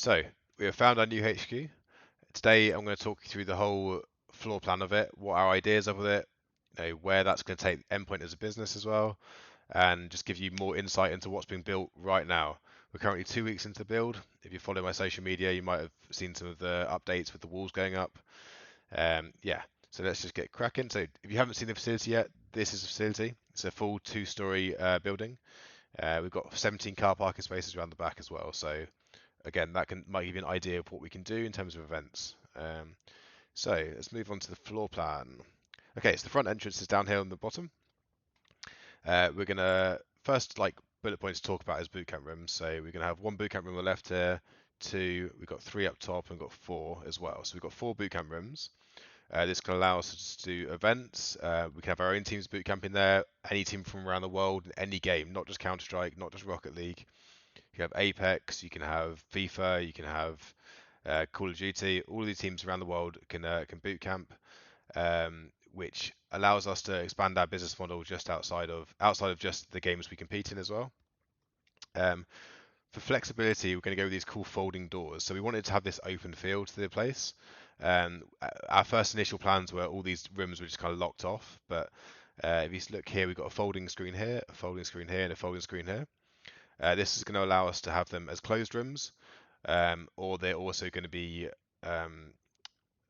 So we have found our new HQ. Today I'm going to talk you through the whole floor plan of it, what our ideas are with it, where that's going to take Endpoint as a business as well, and just give you more insight into what's being built right now. We're currently 2 weeks into the build. If you follow my social media, you might have seen some of the updates with the walls going up. Yeah, so let's just get cracking. So if you haven't seen the facility yet, this is the facility. It's a full two-story building. We've got 17 car parking spaces around the back as well. So again, might give you an idea of what we can do in terms of events. So let's move on to the floor plan. Okay, so the front entrance is down here on the bottom. We're gonna first like bullet points to talk about is boot camp rooms. So we're gonna have one boot camp room on the left here, two. We've got three up top and we've got four as well. So we've got four boot camp rooms. This can allow us to do events. We can have our own teams boot camping there. Any team from around the world, any game, not just Counter Strike, not just Rocket League. You can have Apex, you can have FIFA, you can have Call of Duty. All of these teams around the world can boot camp, which allows us to expand our business model just outside of just the games we compete in as well. Um, for flexibility, we're going to go with these cool folding doors. So we wanted to have this open feel to the place. Our first initial plans were all these rooms were just kind of locked off, but if you look here, we've got a folding screen here, a folding screen here, and a folding screen here. This is going to allow us to have them as closed rooms, or they're also going to be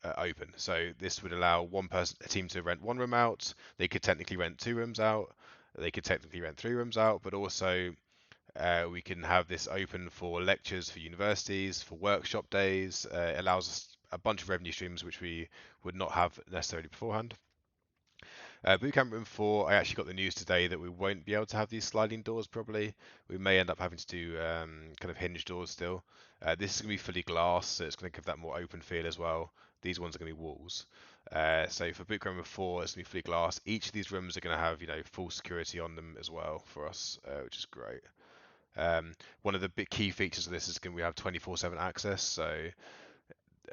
open. So this would allow a team to rent one room out. They could technically rent two rooms out. They could technically rent three rooms out, but also we can have this open for lectures for universities, for workshop days. It allows us a bunch of revenue streams which we would not have necessarily beforehand. Bootcamp Room 4, I actually got the news today that we won't be able to have these sliding doors probably. We may end up having to do kind of hinge doors still. This is going to be fully glass, so it's going to give that more open feel as well. These ones are going to be walls. So for Bootcamp Room 4, it's going to be fully glass. Each of these rooms are going to have, full security on them as well for us, which is great. One of the big key features of this is going to have 24/7 access, so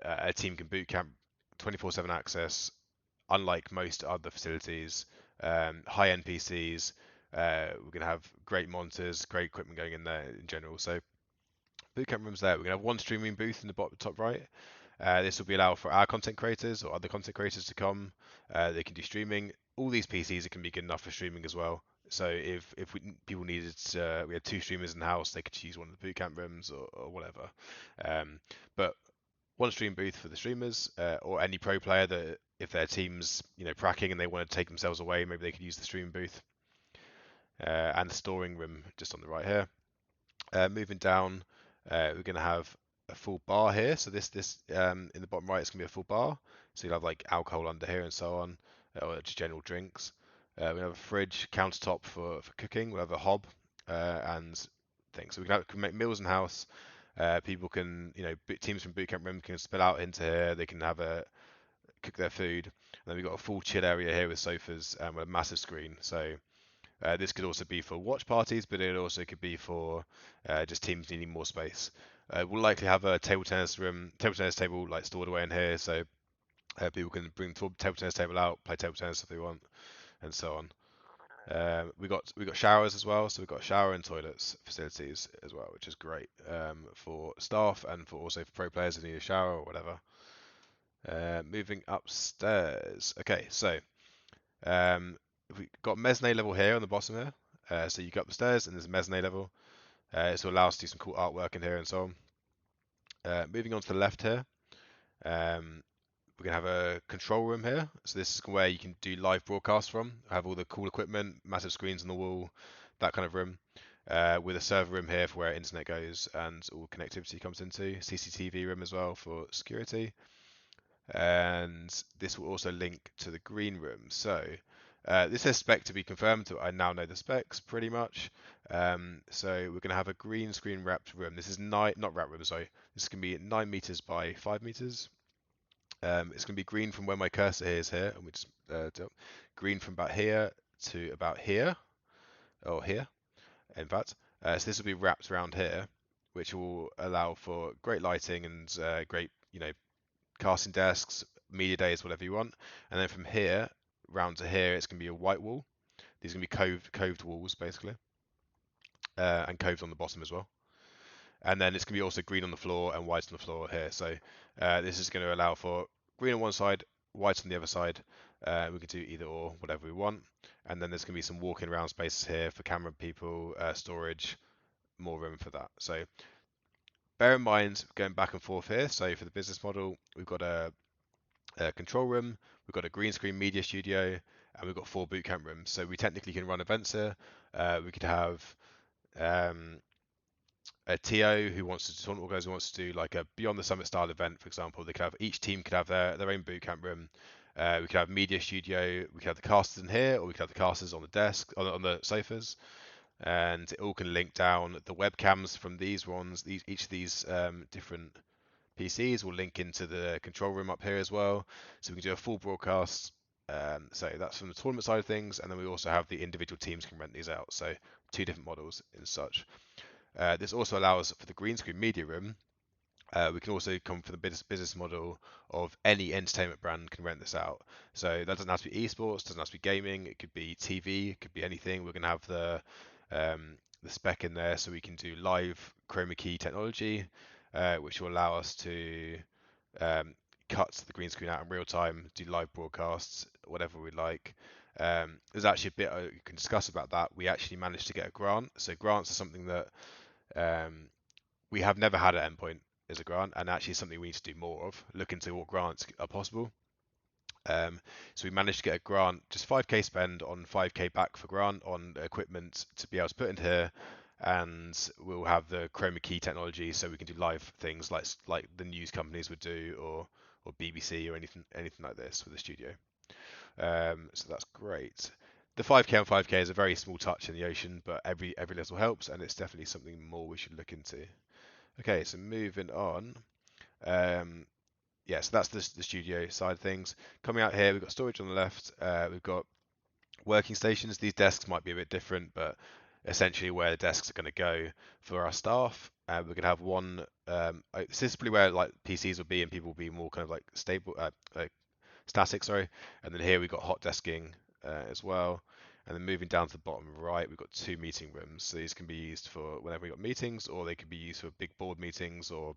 a team can boot camp 24/7 access, unlike most other facilities. High end PCs, we're going to have great monitors, great equipment going in there in general. So bootcamp rooms there. We're going to have one streaming booth in the bottom top right. This will be allowed for our content creators or other content creators to come. They can do streaming. All these PCs it can be good enough for streaming as well. So if people needed, we had two streamers in the house, they could choose one of the bootcamp rooms or whatever. But one stream booth for the streamers or any pro player that if their team's pracking and they want to take themselves away, maybe they could use the stream booth. And the storing room just on the right here. Moving down, we're going to have a full bar here. So this in the bottom right is going to be a full bar. So you'll have like alcohol under here and so on, or just general drinks. We have a fridge, countertop for cooking. We'll have a hob and things. So we can make meals in house. People can, teams from bootcamp room can spill out into here. They can cook their food. And then we've got a full chill area here with sofas and with a massive screen. So this could also be for watch parties, but it also could be for just teams needing more space. We'll likely have a table tennis table like stored away in here, so people can bring the table tennis table out, play table tennis if they want, and so on. We got showers as well, so we've got shower and toilets facilities as well, which is great for staff and also for pro players who need a shower or whatever. Moving upstairs. Okay, so we've got mezzanine level here on the bottom here. So you go up the stairs and there's a mezzanine level. This will allow us to do some cool artwork in here and so on. Moving on to the left here, we're going to have a control room here. So this is where you can do live broadcasts from. Have all the cool equipment, massive screens on the wall, that kind of room. With a server room here for where internet goes and all connectivity comes into. CCTV room as well for security. And this will also link to the green room. So this says spec to be confirmed. I now know the specs pretty much. So we're going to have a green screen wrapped room. This is not wrapped room, sorry. This can be 9 meters by 5 meters. It's going to be green from where my cursor is here, and we just green from about here to about here, or here, in fact. So this will be wrapped around here, which will allow for great lighting and great, casting desks, media days, whatever you want. And then from here round to here, it's going to be a white wall. These are going to be coved walls, basically, and coves on the bottom as well. and then it's going to be also green on the floor and white on the floor here. So this is going to allow for green on one side, white on the other side. We can do either or, whatever we want. And then there's going to be some walking around spaces here for camera people, storage, more room for that. So bear in mind, going back and forth here. So for the business model, we've got a control room, we've got a green screen media studio, and we've got 4 bootcamp rooms. So we technically can run events here. We could have um, a TO who wants to tournament organizer who wants to do like a Beyond the Summit style event, for example. They could have each team could have their own bootcamp room. We could have media studio. We could have the casters in here, or we could have the casters on the desk on the sofas, and it all can link down. The webcams from these ones, each of these different PCs will link into the control room up here as well, so we can do a full broadcast. So that's from the tournament side of things, and then we also have the individual teams can rent these out. So 2 different models and such. This also allows for the green screen media room. We can also come for the business model of any entertainment brand can rent this out. So that doesn't have to be esports, doesn't have to be gaming. It could be TV, it could be anything. We're going to have the spec in there, so we can do live chroma key technology, which will allow us to cut the green screen out in real time, do live broadcasts, whatever we like. There's actually a bit you can discuss about that. We actually managed to get a grant. So grants are something that we have never had at Endpoint as a grant, and actually something we need to do more of. Look into what grants are possible. So we managed to get a grant, just 5k spend on 5k back for grant on equipment to be able to put in here, and we'll have the chroma key technology, so we can do live things like the news companies would do, or BBC or anything like this with the studio. So that's great. The 5k on 5k is a very small touch in the ocean, but every little helps, and it's definitely something more we should look into. Okay, so moving on. Yeah, so that's the studio side of things. Coming out here, we've got storage on the left. We've got working stations. These desks might be a bit different, but essentially where the desks are going to go for our staff. We're going to have one. This is probably where like PCs will be, and people will be more kind of like stable, static. Sorry. And then here we've got hot desking as well. And then moving down to the bottom right, we've got 2 meeting rooms. So these can be used for whenever we've got meetings, or they could be used for big board meetings, or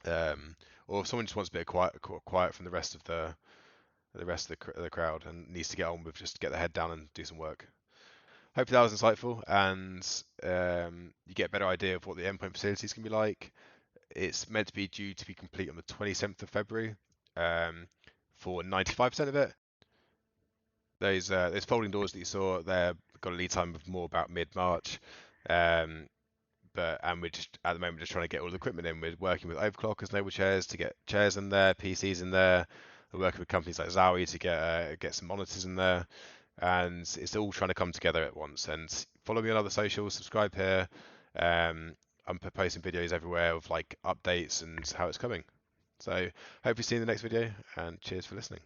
if someone just wants a bit of quiet from the rest of the crowd and needs to get on with just get their head down and do some work. Hopefully that was insightful, and you get a better idea of what the endpoint facilities can be like. It's meant to be due to be complete on the 27th of February for 95% of it. Those folding doors that you saw, they've got a lead time of more about mid-March. And we're just at the moment just trying to get all the equipment in. We're working with overclockers, noble chairs to get chairs in there, PCs in there. We're working with companies like Zowie to get some monitors in there, and it's all trying to come together at once. And follow me on other socials, subscribe here. I'm posting videos everywhere of like updates and how it's coming. So hope you see you in the next video, and cheers for listening.